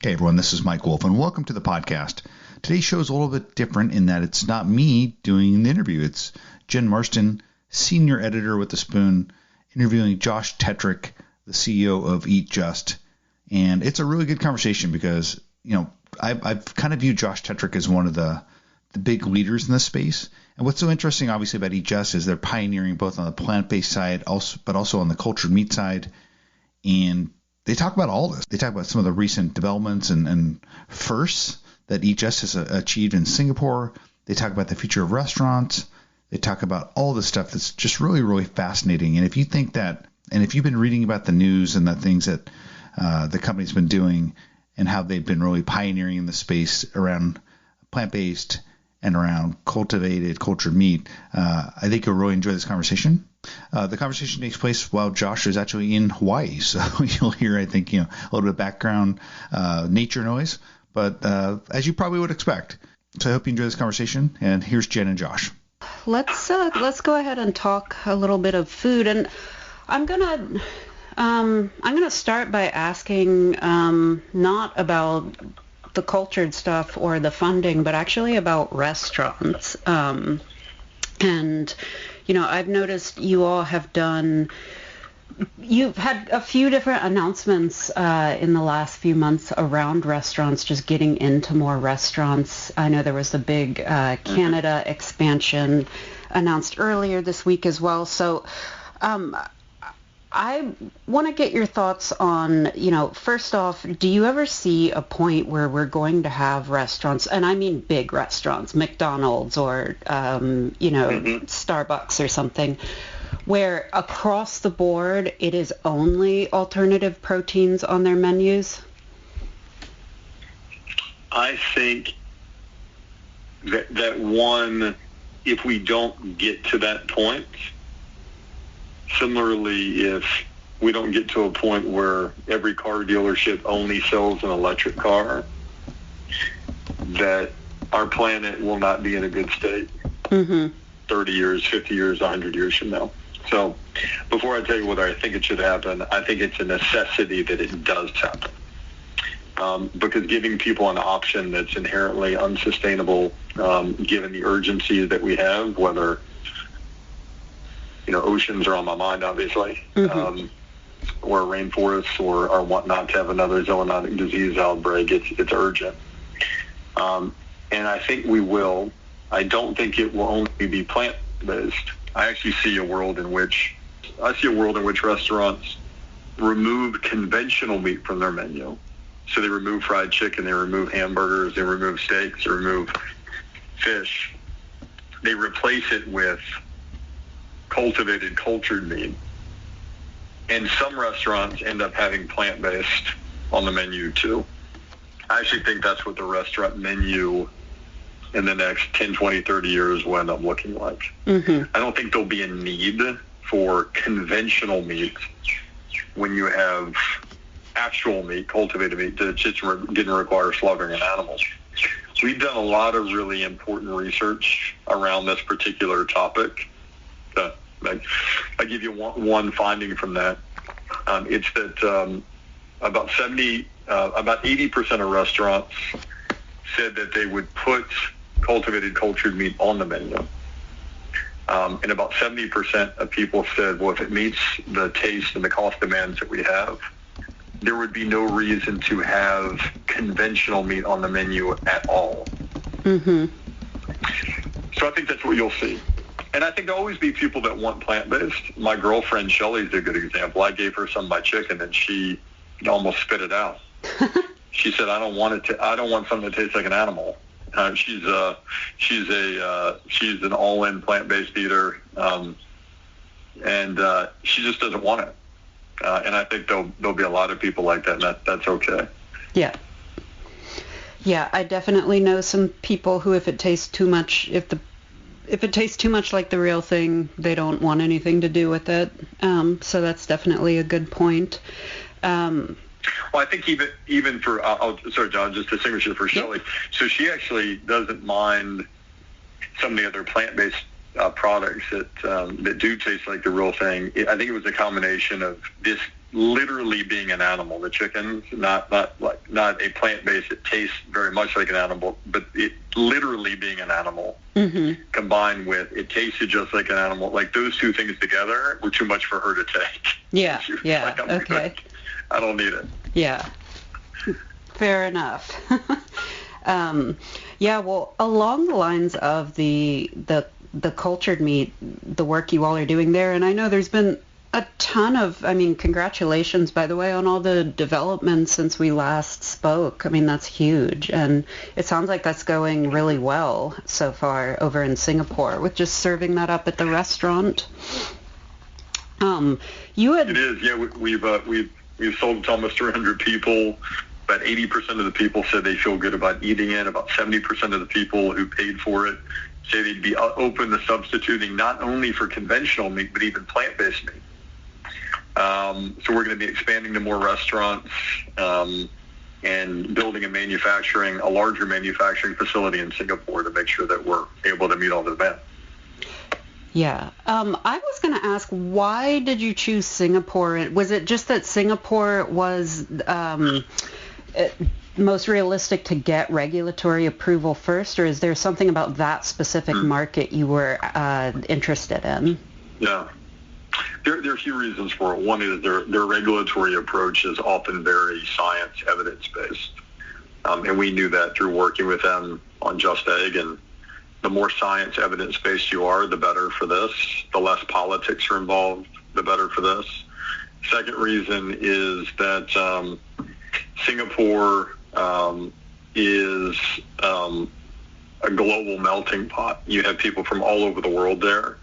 Hey everyone, this is Mike Wolf, and welcome to the podcast. Today's show is a little bit different in that it's not me doing the interview. It's Jen Marston, senior editor with The Spoon, interviewing Josh Tetrick, the CEO of Eat Just. And it's a really good conversation because, I've kind of viewed Josh Tetrick as one of the big leaders in this space. And what's so interesting, obviously, about Eat Just is they're pioneering both on the plant-based side, but also on the cultured meat side. And they talk about all this. They talk about some of the recent developments and firsts that Eat Just has achieved in Singapore. They talk about the future of restaurants. They talk about all this stuff that's just really, really fascinating. And if you think that, and if you've been reading about the news and the things that the company's been doing and how they've been really pioneering in the space around plant-based and around cultured meat, I think you'll really enjoy this conversation. The conversation takes place while Josh is actually in Hawaii, so you'll hear, I think, a little bit of background nature noise, but as you probably would expect. So I hope you enjoy this conversation, and here's Jen and Josh. Let's go ahead and talk a little bit of food, and I'm gonna start by asking not about the cultured stuff or the funding, but actually about restaurants. And I've noticed you've had a few different announcements in the last few months around restaurants, just getting into more restaurants. I know there was the big Canada expansion announced earlier this week as well. So I want to get your thoughts on, first off, do you ever see a point where we're going to have restaurants, and I mean big restaurants, McDonald's or, Starbucks or something, where across the board it is only alternative proteins on their menus? I think that one, if we don't get to that point, similarly, if we don't get to a point where every car dealership only sells an electric car, that our planet will not be in a good state 30 years, 50 years, 100 years from now. So before I tell you whether I think it should happen, I think it's a necessity that it does happen. Because giving people an option that's inherently unsustainable, given the urgency that we have, whether oceans are on my mind, obviously, or rainforests or whatnot, to have another zoonotic disease outbreak. It's urgent. And I think we will. I don't think it will only be plant-based. I actually see a world in which restaurants remove conventional meat from their menu. So they remove fried chicken, they remove hamburgers, they remove steaks, they remove fish. They replace it with cultured meat. And some restaurants end up having plant-based on the menu too. I actually think that's what the restaurant menu in the next 10, 20, 30 years will end up looking like. I don't think there'll be a need for conventional meat when you have actual meat, cultivated meat, that just didn't require slaughtering an animal. We've done a lot of really important research around this particular topic. I'll give you one finding from that. It's that about 80% of restaurants said that they would put cultured meat on the menu. And about 70% of people said, well, if it meets the taste and the cost demands that we have, there would be no reason to have conventional meat on the menu at all. So I think that's what you'll see. And I think there'll always be people that want plant-based. My girlfriend, Shelly's a good example. I gave her some of my chicken, and she almost spit it out. She said, I don't want something that tastes like an animal. She's an all-in plant-based eater, and she just doesn't want it. And I think there'll be a lot of people like that, and that's okay. Yeah. Yeah, I definitely know some people who, if it tastes too much like the real thing, they don't want anything to do with it. So that's definitely a good point. Well, I think even for, sorry, John, just to distinguish it for Shelley. So she actually doesn't mind some of the other plant-based products that do taste like the real thing. I think it was a combination of this literally being an animal. The chickens, not a plant-based. It tastes very much like an animal, but it literally being an animal combined with it tasted just like an animal. Like those two things together were too much for her to take. Yeah, yeah, like, okay. Good. I don't need it. Yeah, fair enough. Yeah, well, along the lines of the cultured meat, the work you all are doing there, and I know there's been a ton of, congratulations, by the way, on all the developments since we last spoke. I mean, that's huge. And it sounds like that's going really well so far over in Singapore with just serving that up at the restaurant. It is, yeah. We've sold to almost 300 people. About 80% of the people said they feel good about eating it. About 70% of the people who paid for it say they'd be open to substituting not only for conventional meat, but even plant-based meat. So we're going to be expanding to more restaurants and building a larger manufacturing facility in Singapore to make sure that we're able to meet all the demand. Yeah. I was going to ask, why did you choose Singapore? Was it just that Singapore was most realistic to get regulatory approval first, or is there something about that specific market you were interested in? Yeah. There are a few reasons for it. One is their regulatory approach is often very science evidence-based. And we knew that through working with them on Just Egg. And the more science evidence-based you are, the better for this. The less politics are involved, the better for this. Second reason is that Singapore is a global melting pot. You have people from all over the world there.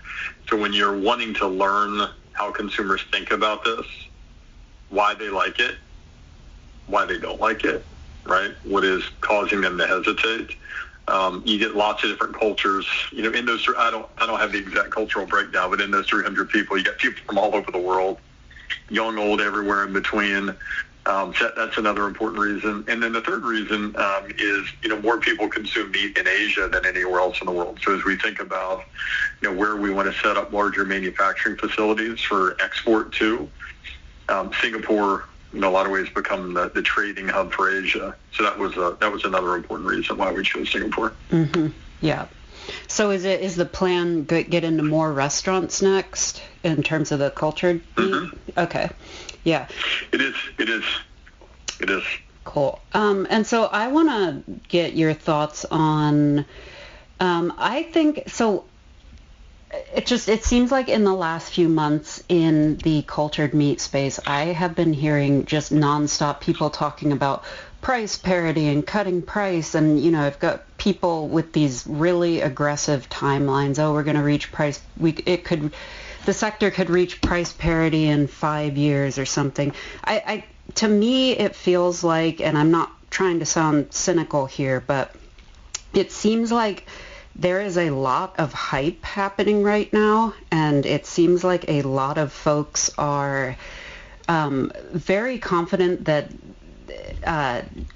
So when you're wanting to learn how consumers think about this, why they like it, why they don't like it, right? What is causing them to hesitate? You get lots of different cultures. In those, I don't have the exact cultural breakdown, but in those 300 people, you get people from all over the world, young, old, everywhere in between. So that's another important reason. And then the third reason is, more people consume meat in Asia than anywhere else in the world. So as we think about, where we want to set up larger manufacturing facilities for export to, Singapore, in a lot of ways, become the trading hub for Asia. So that was another important reason why we chose Singapore. Mm-hmm. Yeah. So is the plan get into more restaurants next in terms of the cultured meat? Mm-hmm. Okay. Yeah. It is. Cool. And so I want to get your thoughts on, I think, so it seems like in the last few months in the cultured meat space, I have been hearing just nonstop people talking about price parity and cutting price. And, I've got people with these really aggressive timelines. Oh, we're going to reach price. The sector could reach price parity in 5 years or something. To me, it feels like, and I'm not trying to sound cynical here, but it seems like there is a lot of hype happening right now, and it seems like a lot of folks are very confident that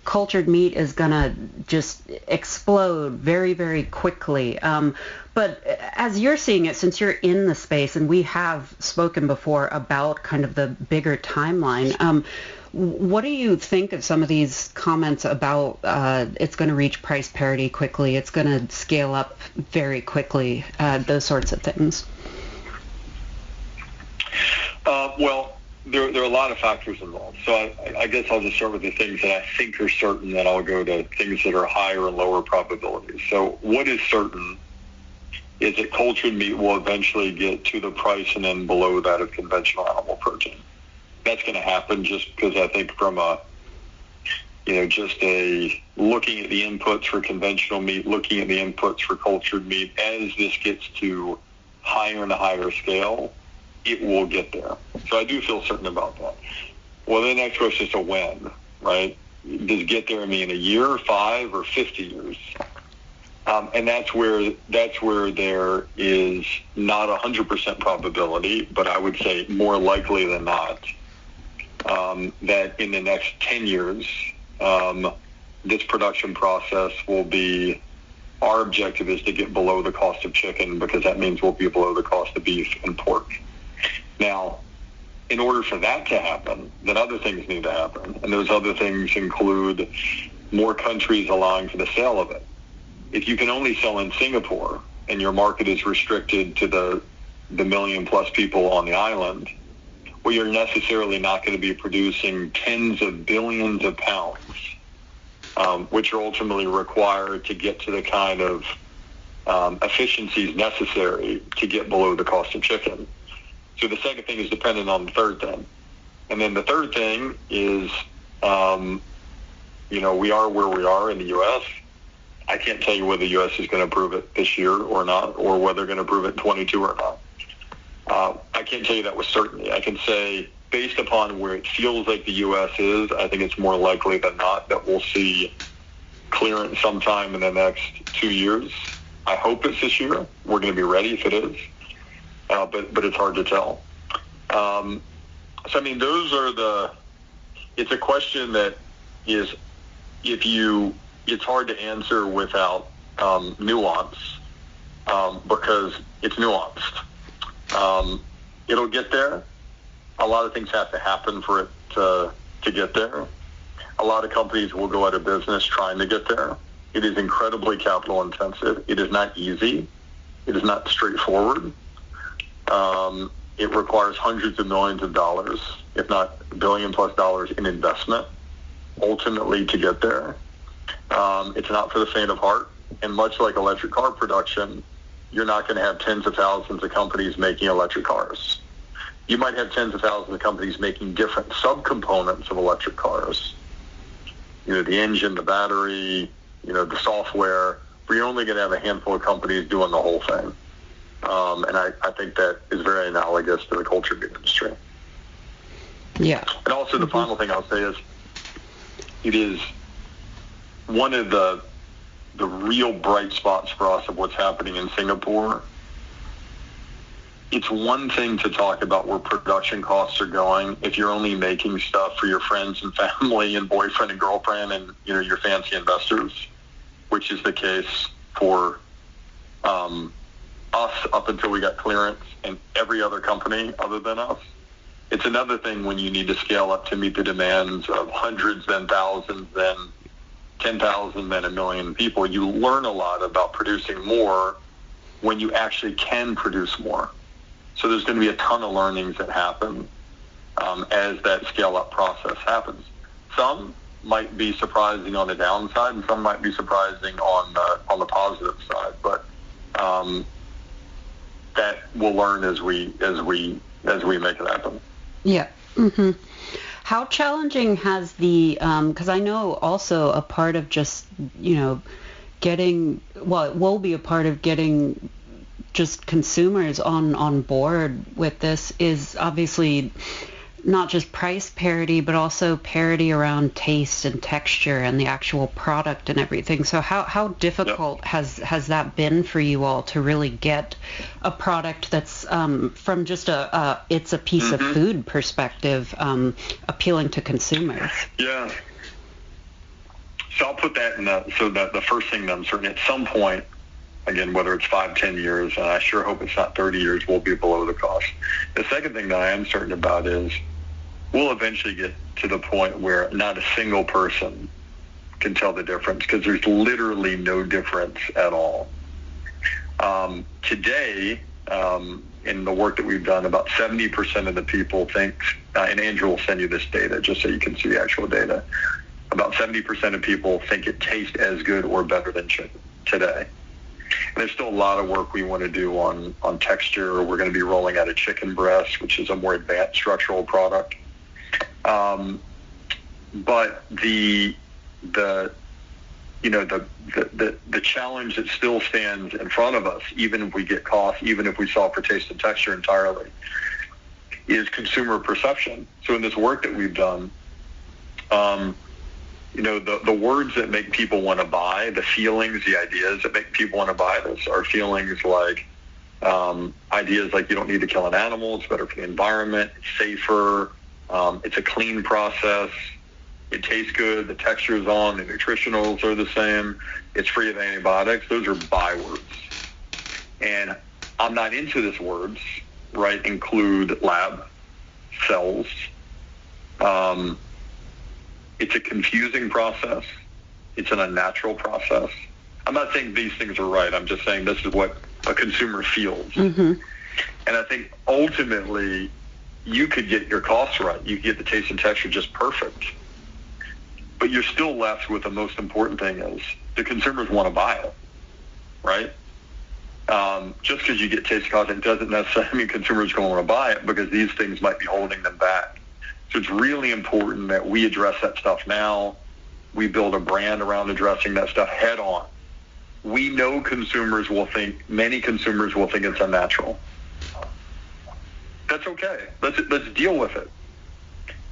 cultured meat is going to just explode very, very quickly. But as you're seeing it, since you're in the space, and we have spoken before about kind of the bigger timeline, what do you think of some of these comments about it's going to reach price parity quickly, it's going to scale up very quickly, those sorts of things? Well, there are a lot of factors involved. So I guess I'll just start with the things that I think are certain, then I'll go to things that are higher and lower probabilities. So what is certain is that cultured meat will eventually get to the price and then below that of conventional animal protein. That's going to happen just because I think from looking at the inputs for conventional meat, looking at the inputs for cultured meat, as this gets to higher and higher scale, it will get there. So I do feel certain about that. Well, the next question is a when, right? Does get there mean a year, 5, or 50 years? And that's where there is not 100% probability, but I would say more likely than not, that in the next 10 years, this production process will be, our objective is to get below the cost of chicken, because that means we'll be below the cost of beef and pork. Now, in order for that to happen, then other things need to happen. And those other things include more countries allowing for the sale of it. If you can only sell in Singapore and your market is restricted to the million plus people on the island, well, you're necessarily not going to be producing tens of billions of pounds, which are ultimately required to get to the kind of efficiencies necessary to get below the cost of chicken. So the second thing is dependent on the third thing. And then the third thing is, we are where we are in the U.S. I can't tell you whether the U.S. is going to approve it this year or not, or whether they're going to approve it in 22 or not. I can't tell you that with certainty. I can say, based upon where it feels like the U.S. is, I think it's more likely than not that we'll see clearance sometime in the next 2 years. I hope it's this year. We're going to be ready if it is, but it's hard to tell. Those are it's a question that is, it's hard to answer without nuance, because it's nuanced. It'll get there. A lot of things have to happen for it to get there. A lot of companies will go out of business trying to get there. It is incredibly capital intensive. It is not easy. It is not straightforward. It requires hundreds of millions of dollars, if not $1 billion plus in investment, ultimately to get there. It's not for the faint of heart. And much like electric car production, you're not going to have tens of thousands of companies making electric cars. You might have tens of thousands of companies making different subcomponents of electric cars. The engine, the battery, the software, but you're only going to have a handful of companies doing the whole thing. And I think that is very analogous to the culture meat industry. Yeah. And also the final thing I'll say is, it is one of the real bright spots for us of what's happening in Singapore. It's one thing to talk about where production costs are going if you're only making stuff for your friends and family and boyfriend and girlfriend and your fancy investors, which is the case for us up until we got clearance and every other company other than us. It's another thing when you need to scale up to meet the demands of hundreds, then thousands, then 10,000, then 1 million people. You learn a lot about producing more when you actually can produce more. So there's going to be a ton of learnings that happen as that scale-up process happens. Some might be surprising on the downside, and some might be surprising on the positive side. But that we'll learn as we make it happen. Yeah. Mm-hmm. How challenging has because I know also a part of just, it will be a part of getting just consumers on board with this is obviously not just price parity, but also parity around taste and texture and the actual product and everything. So how difficult has that been for you all to really get a product that's from just it's a piece of food perspective appealing to consumers? Yeah. So I'll put that in the first thing that I'm certain at some point, again, whether it's 5, 10 years, and I sure hope it's not 30 years, we'll be below the cost. The second thing that I am certain about is we'll eventually get to the point where not a single person can tell the difference, because there's literally no difference at all. Today, in the work that we've done, about 70% of the people think, and Andrew will send you this data just so you can see the actual data, about 70% of people think it tastes as good or better than chicken today. And there's still a lot of work we want to do on texture. We're going to be rolling out a chicken breast, which is a more advanced structural product. But the challenge that still stands in front of us, even if we get cost, even if we solve for taste and texture entirely, is consumer perception. So in this work that we've done, the words that make people want to buy, the feelings, the ideas that make people want to buy this are feelings like ideas like you don't need to kill an animal, it's better for the environment, it's safer, it's a clean process, it tastes good, the texture is on, the nutritionals are the same, it's free of antibiotics. Those are bywords. And I'm not into these words, right? Include lab, sells. It's a confusing process. It's an unnatural process. I'm not saying these things are right. I'm just saying this is what a consumer feels. Mm-hmm. And I think ultimately you could get your costs right. You could get the taste and texture just perfect. But you're still left with the most important thing is the consumers want to buy it, right? Just because you get taste and content doesn't necessarily mean consumers are going to want to buy it, because these things might be holding them back. So it's really important that we address that stuff now. We build a brand around addressing that stuff head on. We know many consumers will think it's unnatural. That's okay. Let's deal with it.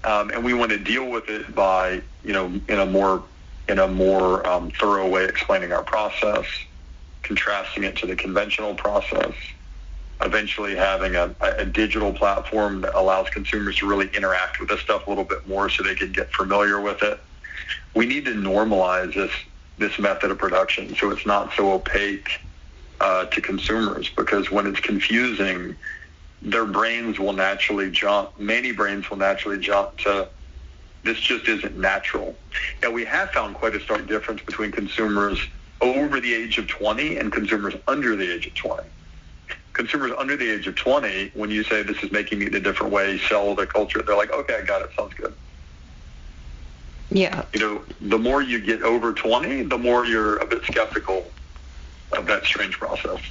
And we want to deal with it by, in a more thorough way, explaining our process, contrasting it to the conventional process, eventually having a digital platform that allows consumers to really interact with this stuff a little bit more so they can get familiar with it. We need to normalize this method of production so it's not so opaque to consumers, because when it's confusing, many brains will naturally jump to, this just isn't natural. And we have found quite a stark difference between consumers over the age of 20 and consumers under the age of 20. Consumers under the age of 20, when you say this is making meat in a different way, sell the culture, they're like, okay, I got it, sounds good. Yeah. The more you get over 20, the more you're a bit skeptical of that strange process.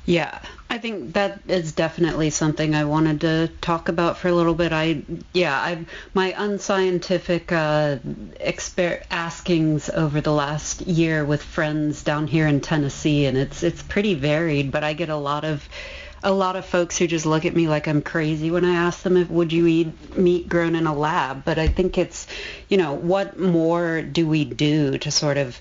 Yeah, I think that is definitely something I wanted to talk about for a little bit. My unscientific askings over the last year with friends down here in Tennessee, and it's pretty varied. But I get a lot of folks who just look at me like I'm crazy when I ask them would you eat meat grown in a lab. But I think it's, what more do we do to sort of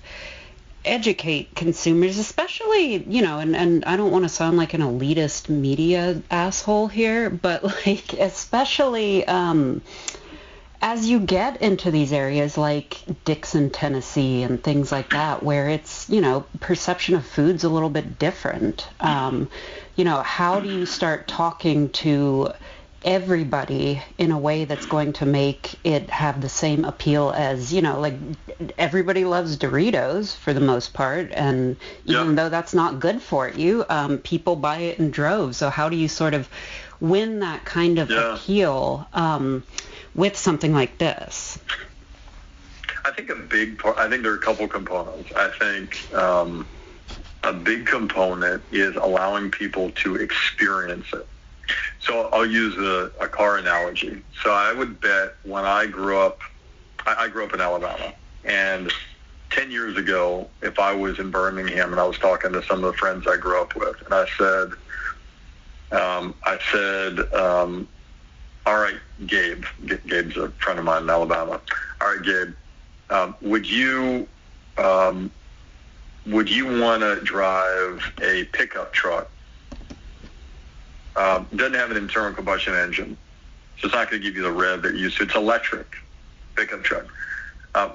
educate consumers, especially, and I don't want to sound like an elitist media asshole here, but especially as you get into these areas like Dixon, Tennessee and things like that, where it's, perception of food's a little bit different. How do you start talking to everybody in a way that's going to make it have the same appeal as, everybody loves Doritos for the most part, and even though that's not good for you, people buy it in droves. So how do you sort of win that kind of appeal with something like this? I think I think there are a couple components. I think a big component is allowing people to experience it. So I'll use a car analogy. So I would bet when I grew up in Alabama, and 10 years ago, if I was in Birmingham and I was talking to some of the friends I grew up with, and I said, all right, Gabe, Gabe's a friend of mine in Alabama. All right, Gabe, would you want to drive a pickup truck? Doesn't have an internal combustion engine, so it's not going to give you the rev that you're used to. It's electric pickup truck.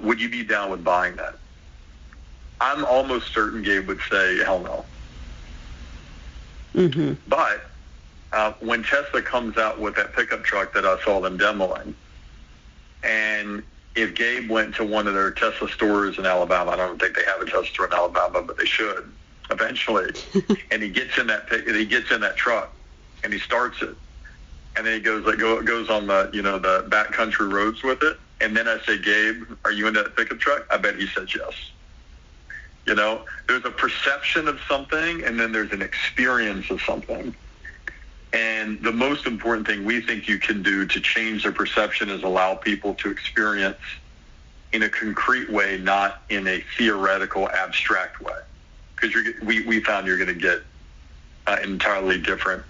Would you be down with buying that? I'm almost certain Gabe would say, hell no. Mm-hmm. But when Tesla comes out with that pickup truck that I saw them demoing, and if Gabe went to one of their Tesla stores in Alabama, I don't think they have a Tesla store in Alabama, but they should eventually, and he gets in that truck, and he starts it, and then he goes on the backcountry roads with it, and then I say, Gabe, are you in that pickup truck? I bet he says yes. There's a perception of something, and then there's an experience of something. And the most important thing we think you can do to change their perception is allow people to experience in a concrete way, not in a theoretical, abstract way. Because we found you're going to get an entirely different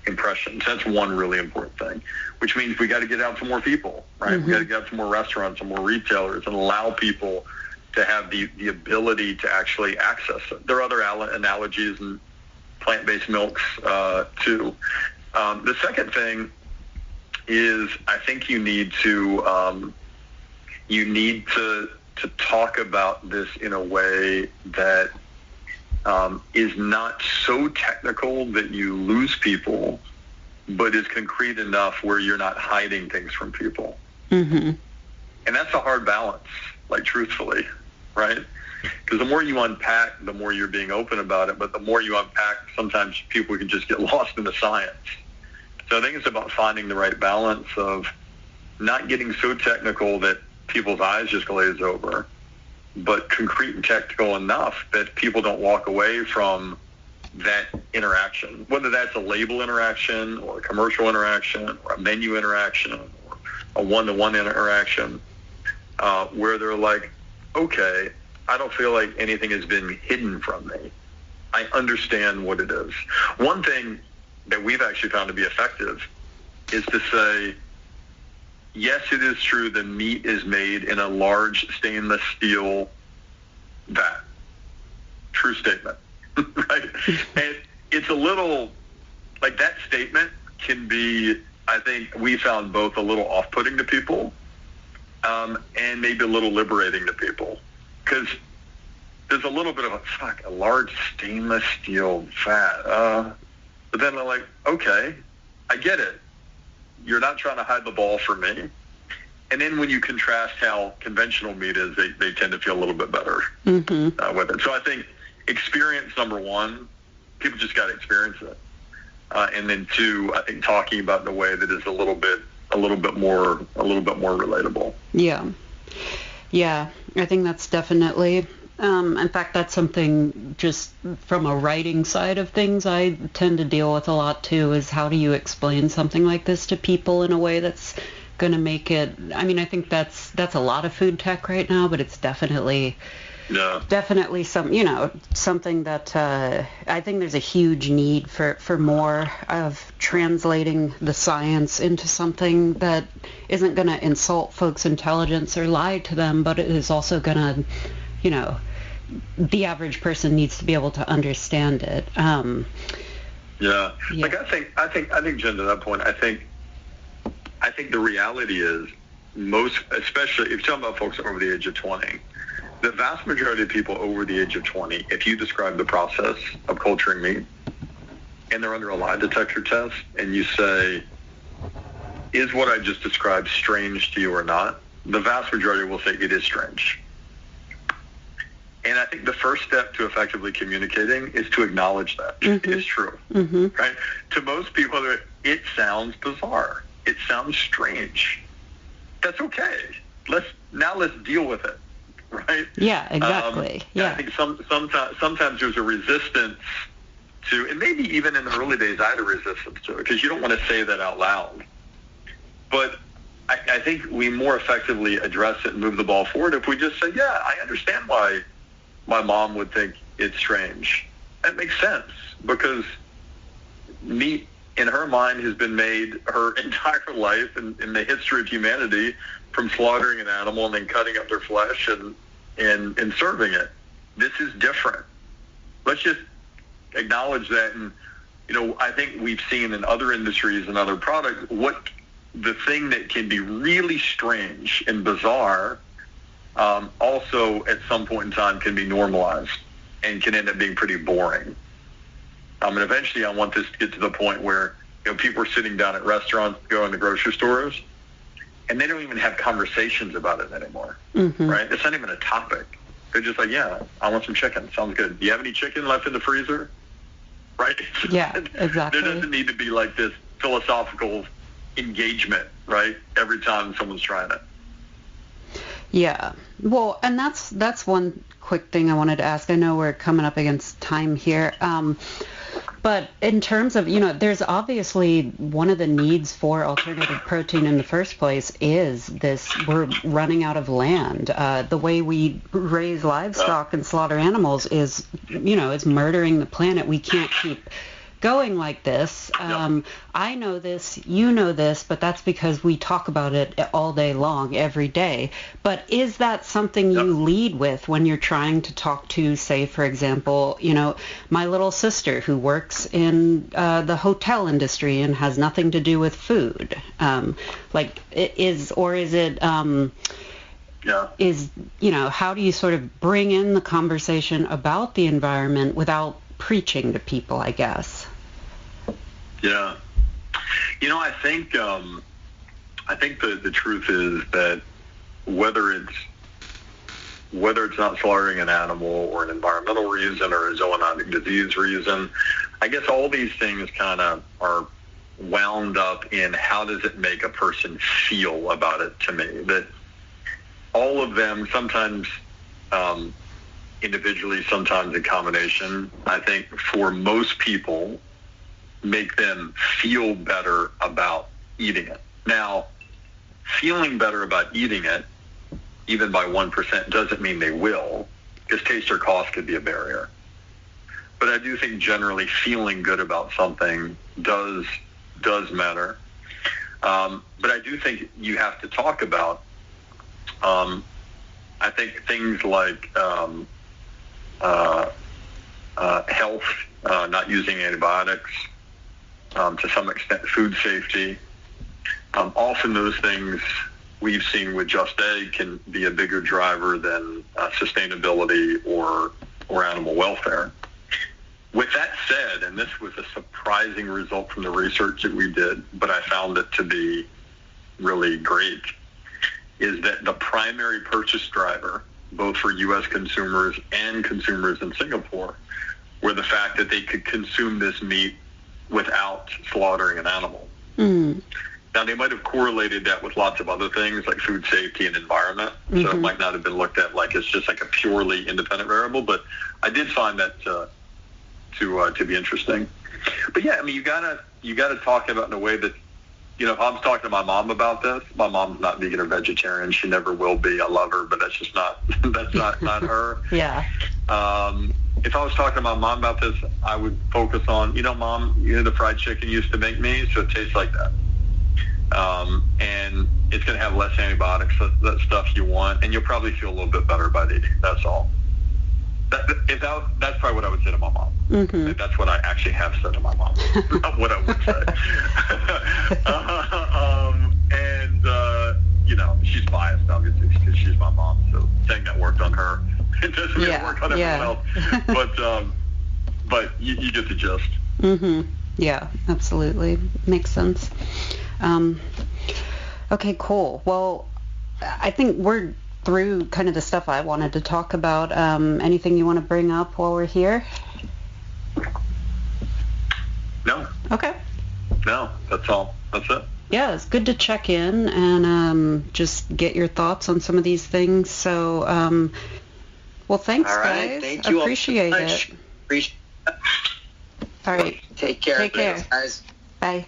impressions. That's one really important thing, which means we got to get out to more people, right? Mm-hmm. We got to get out to more restaurants and more retailers and allow people to have the ability to actually access it. There are other analogies and plant-based milks too. The second thing is I think you need to talk about this in a way that is not so technical that you lose people, but is concrete enough where you're not hiding things from people. Mm-hmm. And that's a hard balance, like truthfully, right? Because the more you unpack, the more you're being open about it. But the more you unpack, sometimes people can just get lost in the science. So I think it's about finding the right balance of not getting so technical that people's eyes just glaze over, but concrete and technical enough that people don't walk away from that interaction, whether that's a label interaction or a commercial interaction or a menu interaction or a one-to-one interaction, where they're like, okay, I don't feel like anything has been hidden from me. I understand what it is. One thing that we've actually found to be effective is to say, yes, it is true the meat is made in a large stainless steel vat. True statement, right? And it's a little, like that statement can be, I think we found both a little off-putting to people and maybe a little liberating to people. Because there's a little bit of a large stainless steel vat. But then they're like, okay, I get it. You're not trying to hide the ball from me. And then when you contrast how conventional meat is, they tend to feel a little bit better with it. So I think experience, number one, people just got to experience it. And then two, I think talking about in a way that is a little bit more relatable. Yeah, I think that's definitely. In fact, that's something just from a writing side of things I tend to deal with a lot too, is how do you explain something like this to people in a way that's going to make it, I mean, I think that's a lot of food tech right now, but it's definitely something that I think there's a huge need for more of translating the science into something that isn't going to insult folks' intelligence or lie to them, but it is also going to, the average person needs to be able to understand it. Like I think, Jen, to that point, I think the reality is most, especially if you're talking about folks over the age of 20, the vast majority of people over the age of 20, if you describe the process of culturing meat and they're under a lie detector test and you say, is what I just described strange to you or not? The vast majority will say it is strange. And I think the first step to effectively communicating is to acknowledge that it's true, right? To most people, it sounds bizarre. It sounds strange. That's okay. Let's deal with it, right? Yeah, exactly. I think sometimes there's a resistance to, and maybe even in the early days I had a resistance to it because you don't want to say that out loud. But I think we more effectively address it and move the ball forward if we just say, yeah, I understand why my mom would think it's strange. That makes sense because meat in her mind has been made her entire life in the history of humanity from slaughtering an animal and then cutting up their flesh and serving it. This is different. Let's just acknowledge that. And, I think we've seen in other industries and other products what the thing that can be really strange and bizarre also at some point in time can be normalized and can end up being pretty boring. And eventually I want this to get to the point where people are sitting down at restaurants, going to grocery stores, and they don't even have conversations about it anymore, right? It's not even a topic. They're just like, yeah, I want some chicken. Sounds good. Do you have any chicken left in the freezer? Right? Yeah, exactly. There doesn't need to be like this philosophical engagement, right, every time someone's trying it. Yeah. Well, and that's one quick thing I wanted to ask. I know we're coming up against time here. But in terms of, there's obviously one of the needs for alternative protein in the first place is this, we're running out of land. The way we raise livestock and slaughter animals is, is murdering the planet. We can't keep going like this. I know this, you know this, but that's because we talk about it all day long, every day. But is that something you lead with when you're trying to talk to, say, for example, my little sister who works in the hotel industry and has nothing to do with food? How do you sort of bring in the conversation about the environment without preaching to people, I guess? Yeah. I think the truth is that whether it's not slaughtering an animal or an environmental reason or a zoonotic disease reason, I guess all these things kind of are wound up in how does it make a person feel about it to me. That all of them, sometimes individually, sometimes in combination, I think for most people make them feel better about eating it. Now, feeling better about eating it, even by 1%, doesn't mean they will, because taste or cost could be a barrier. But I do think generally feeling good about something does matter. But I do think you have to talk about, I think things like health, not using antibiotics, to some extent food safety. Often those things we've seen with Just Egg can be a bigger driver than sustainability or animal welfare. With that said, and this was a surprising result from the research that we did, but I found it to be really great, is that the primary purchase driver, both for U.S. consumers and consumers in Singapore, were the fact that they could consume this meat without slaughtering an animal. Mm. Now, they might have correlated that with lots of other things like food safety and environment, so it might not have been looked at like it's just like a purely independent variable, but I did find that to be interesting. But yeah, I mean, you gotta talk about it in a way that, if I was talking to my mom about this, my mom's not vegan or vegetarian. She never will be. I love her, but that's just not not her. Yeah. If I was talking to my mom about this, I would focus on, Mom, the fried chicken used to make me, so it tastes like that. And it's going to have less antibiotics, that stuff you want, and you'll probably feel a little bit better about eating. That's all. That's probably what I would say to my mom. Mm-hmm. That's what I actually have said to my mom. Not what I would say. She's biased, obviously, because she's my mom. So saying that worked on her, it doesn't really work on everyone else. But you get the gist. Mm-hmm. Yeah, absolutely. Makes sense. Okay, cool. Well, I think we're through kind of the stuff I wanted to talk about. Anything you want to bring up while we're here? No. Okay. No, that's all. That's it. Yeah, it's good to check in and just get your thoughts on some of these things. So, well, thanks, all right. guys. Thank you. Appreciate it. Appreciate it. All right. Take care. Take care, guys. Bye.